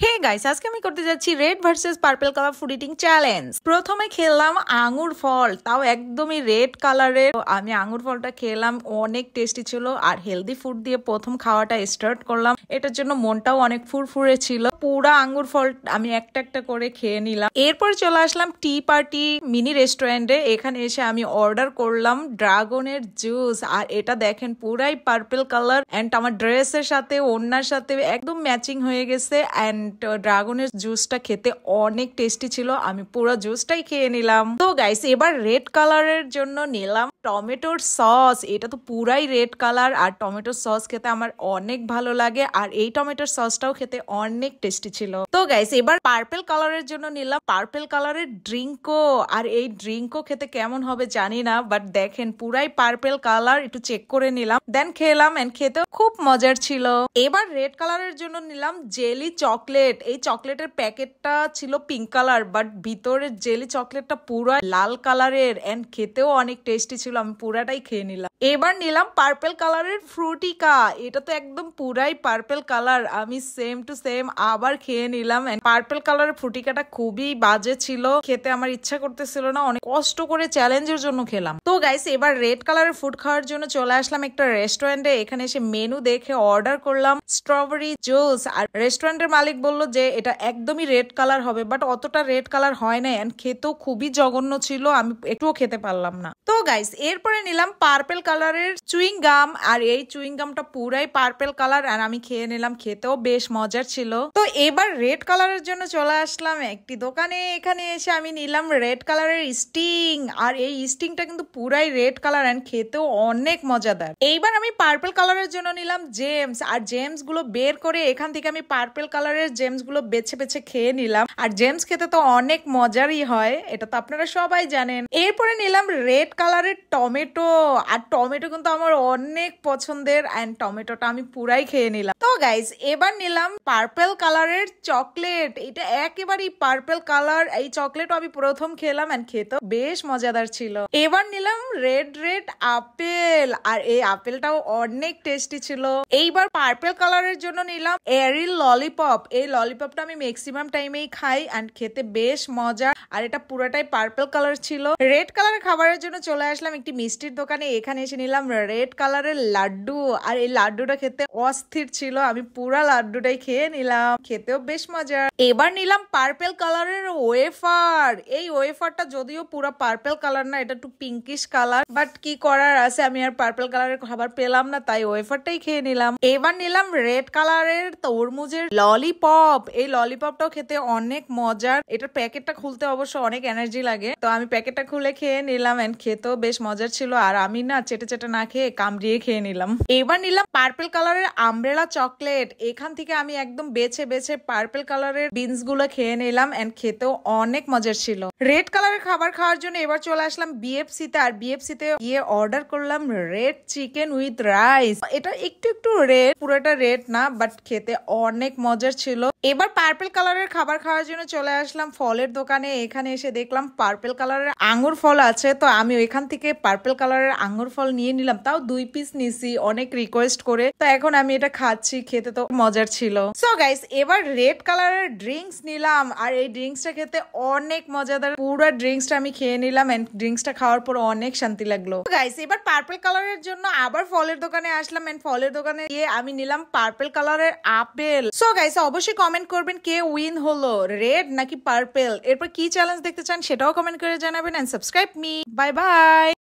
Hey guys, আজকে আমি করতে যাচ্ছি red versus purple colour food eating challenge. প্রথমে খেলাম আঙ্গুর ফল, তাও একদমই রেড কালারের। আমি আঙ্গুর ফলটা খেলাম, অনেক টেস্টি ছিল। আর হেলদি ফুড দিয়ে প্রথম খাওয়াটা স্টার্ট করলাম, এটার জন্য মনটাও অনেক ফুরফুরে ছিল। পুরা আঙ্গুর ফল আমি একটা একটা করে খেয়ে নিলাম। এরপর চলে আসলাম টি পার্টি মিনি রেস্টুরেন্টে। এখানে এসে আমি অর্ডার করলাম ড্রাগনের জুস। আর এটা দেখেন পুরাই পার্পল কালার, এন্ড আমার ড্রেসের সাথে ওড়নার সাথে একদম ম্যাচিং হয়ে গেছে। এন্ড ড্রাগনের জুসটা খেতে অনেক টেস্টি ছিল, আমি পুরো জুসটাই খেয়ে নিলাম। তো গাইস, এবার রেড কালারের জন্য নিলাম টমেটোর সস। এটা তো পুরাই রেড কালার, আর টমেটোর সস খেতে আমার অনেক ভালো লাগে। আর এই টমেটোর সসটাও খেতে অনেক টেস্টি ছিল। তো গাইস, এবার পার্পল কালারের জন্য নিলাম পার্পল কালারের ড্রিঙ্কও। আর এই ড্রিঙ্কও খেতে কেমন হবে জানি না, বাট দেখেন পুরাই পার্পল কালার। একটু চেক করে নিলাম, দেন খেলাম, এন্ড খেতেও খুব মজার ছিল। এবার রেড কালারের জন্য নিলাম জেলি চকলেট। এই চকলেটের প্যাকেটটা ছিল পিঙ্ক কালার, বাট ভিতরের জেলি চকলেটটা পুরো লাল কালারের, এন্ড খেতেও অনেক টেস্টি ছিল। আমি পুরাটাই খেয়ে নিলাম। এবার নিলাম পার্পল কালারের ফ্রুটিকা। এটা তো একদম পুরাই পার্পল কালার, আমি সেম টু সেম আবার খেয়ে নিলাম। পার্পল কালারের ফ্রুটিকাটা খুবই বাজে ছিল, খেতে আমার ইচ্ছা করতেছিল না, অনেক কষ্ট করে চ্যালেঞ্জের জন্য খেলাম। তো গাইস, এবার রেড কালারের ফুড খাওয়ার জন্য চলে আসলাম একটা রেস্টুরেন্টে। এখানে এসে মেনু দেখে অর্ডার করলাম স্ট্রবেরি জুস। আর রেস্টুরেন্টের মালিক বলল যে এটা একদমই রেড কালার হবে, বাট অতটা রেড কালার হয় না, এন্ড খেতেও খুবই জঘন্য ছিল, আমি একটুও খেতে পারলাম না। তো গাইস, এরপরে নিলাম পার্পল কালারের চুইং গাম। আর এই চুইং গামটা পুরাই পার্পল কালার, আর আমি খেয়ে নিলাম, খেতেও বেশ মজার ছিল। তো এবার রেড কালারের জন্য চলে আসলাম একটি দোকানে। এখানে এসে আমি নিলাম রেড কালারের স্টিং। আর এই স্টিংটা কিন্তু পুরাই রেড কালার, এন্ড খেতেও অনেক মজাদার। এইবার আমি পার্পল কালারের জন্য নিলাম জেমস। আর জেমস গুলো বের করে এখান থেকে আমি পার্পল কালারের জেমস গুলো বেছে বেছে খেয়ে নিলাম। আর জেমস খেতে তো অনেক মজারই হয়, এটা তো আপনারা সবাই জানেন। এরপরে নিলাম রেড কালারের টমেটো। আর টমেটো কিন্তু আমার অনেক পছন্দের, এন্ড টমেটোটা আমি পুরাই খেয়ে নিলাম। তো গাইস, এবার নিলাম পার্পল কালারের চকলেট। এটা একেবারেই পার্পল কালার। এই চকলেটও আমি প্রথম খেলাম, এন্ড খেতে বেশ মজাদার ছিল। এবার নিলাম রেড রেড আপেল। আর এই আপেলটাও অনেক টেস্টি ছিল। এইবার পার্পল কালারের জন্য নিলাম এরিল ললিপপ। এই ললিপপটা আমি ম্যাক্সিমাম টাইমেই খাই, এন্ড খেতে বেশ মজা। আর এটা পুরোটাই পার্পল কালার ছিল। রেড কালারের খাবারের জন্য চলে আসলাম একটি মিষ্টির দোকানে। এখানে এসে নিলাম রেড কালারের লাড্ডু। আর এই লাড্ডুটা খেতে অস্থির ছিল, আমি পুরা লাড্ডুটাই খেয়ে নিলাম, খেতেও বেশ মজা। এবার নিলাম পার্পল কালারের ওয়েফার। এই ওয়েফারটা যদিও পুরো পার্পল কালার না, এটা একটু পিঙ্কিশ কালার, বাট কি করার আছে, আমি আর পার্পল কালারের খাবার পেলাম না, তাই ওয়েফারটাই খেয়ে নিলাম। এবার নিলাম রেড কালারের তরমুজের ললিপপ। এই ললিপপটাও খেতে অনেক মজার। এটার প্যাকেটটা খুলতে অবশ্য অনেক এনার্জি লাগে, তো আমি প্যাকেটটা খুলে খেয়ে নিলাম, এন্ড খেতেও বেশ মজার ছিল। আর আমি না চেটে চেটে না খেয়ে কামড়িয়ে খেয়ে নিলাম। এবার নিলাম পার্পল কালারের আমব্রেলা চকলেট। এখান থেকে আমি একদম বেছে বেছে পার্পল কালারের বিনস গুলো খেয়ে নিলাম, এন্ড খেতেও অনেক মজার ছিল। রেড কালারের খাবার খাওয়ার জন্য এবার চলে আসলাম বিএফসি তে। আর বিএফসি তে গিয়ে অর্ডার করলাম রেড চিকেন উইথ রাইস। এটা একটু একটু রেড, পুরোটা রেড না, বাট খেতে অনেক মজার ছিল। এবার পার্পল কালারের খাবার খাওয়ার জন্য চলে আসলাম ফলের দোকানে। এখানে এসে দেখলাম পার্পল কালারের আঙ্গুর ফল আছে, তো আমি ওইখান থেকে পার্পল কালারের আঙ্গুর ফল নিয়ে নিলাম, তাও 2 পিস নিছি অনেক রিকোয়েস্ট করে। তো এখন আমি এটা খাচ্ছি, খেতে তো মজার ছিল। সো গাইস, এবার রেড কালারের ড্রিঙ্কস নিলাম। আর এই ড্রিঙ্কসটা খেতে অনেক মজাদার, পুরো ড্রিঙ্কসটা আমি খেয়ে নিলাম, এন্ড ড্রিঙ্কসটা খাওয়ার পর অনেক শান্তি লাগলো। গাইস, এবার পার্পল কালারের জন্য আবার ফলের দোকানে আসলাম, এন্ড ফলের দোকানে গিয়ে আমি নিলাম পার্পল কালারের আপেল। সো গাইস, অবশ্যই কমেন্ট করবেন কে উইন হলো, রেড নাকি পার্পল। এরপর কি চ্যালেঞ্জ দেখতে চান সেটাও কমেন্ট করে জানাবেন, and subscribe me. Bye by.